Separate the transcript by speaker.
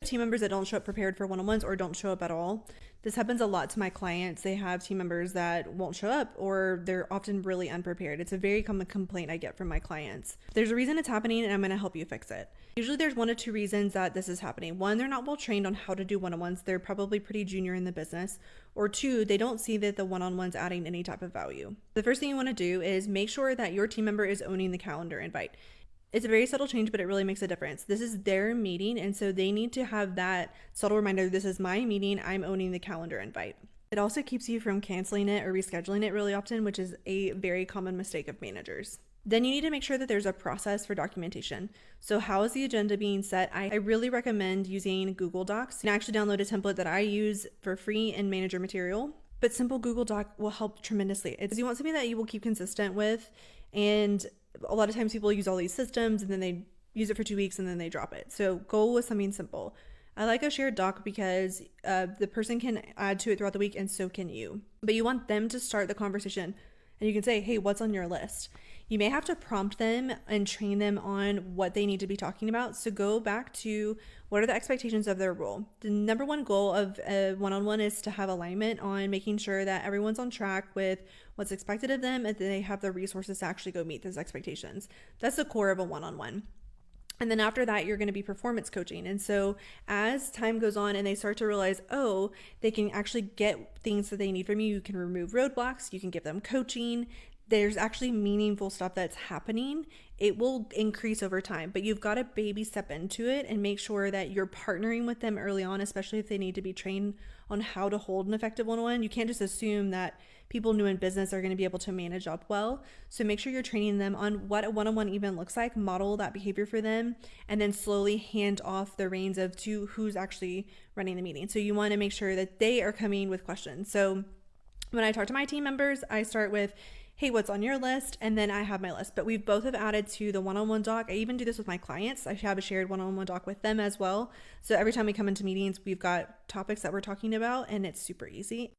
Speaker 1: team members that don't show up prepared for one-on-ones or don't show up at all. This happens a lot to my clients. They have team members that won't show up or they're often really unprepared. It's a very common complaint I get from my clients. There's a reason it's happening and I'm going to help you fix it. Usually there's 1 of 2 reasons that this is happening. 1, they're not well trained on how to do one-on-ones. They're probably pretty junior in the business. Or 2, they don't see that the one-on-one's adding any type of value. The first thing you want to do is make sure that your team member is owning the calendar invite. It's a very subtle change, but it really makes a difference. This is their meeting, and so they need to have that subtle reminder, this is my meeting, I'm owning the calendar invite. It also keeps you from canceling it or rescheduling it really often, which is a very common mistake of managers. Then you need to make sure that there's a process for documentation. So how is the agenda being set? I really recommend using Google Docs. You can actually download a template that I use for free in Manager Material, but simple Google Doc will help tremendously. You want something that you will keep consistent with, and a lot of times people use all these systems and then they use it for 2 weeks and then they drop it. So go with something simple. I like a shared doc because the person can add to it throughout the week and so can you. But you want them to start the conversation and you can say, hey, what's on your list? You may have to prompt them and train them on what they need to be talking about. So go back to what are the expectations of their role. The number 1 goal of a one-on-one is to have alignment on making sure that everyone's on track with what's expected of them and that they have the resources to actually go meet those expectations. That's the core of a one-on-one. And then after that, you're going to be performance coaching. And so as time goes on and they start to realize, oh, they can actually get things that they need from you, you can remove roadblocks, you can give them coaching. There's actually meaningful stuff that's happening. It will increase over time, but you've got to baby step into it and make sure that you're partnering with them early on, especially if they need to be trained on how to hold an effective one-on-one. You can't just assume that people new in business are going to be able to manage up well. So make sure you're training them on what a one-on-one even looks like, model that behavior for them, and then slowly hand off the reins of to who's actually running the meeting. So you want to make sure that they are coming with questions. So when I talk to my team members, I start with, hey, what's on your list? And then I have my list. But we both have added to the one-on-one doc. I even do this with my clients. I have a shared one-on-one doc with them as well. So every time we come into meetings, we've got topics that we're talking about and it's super easy.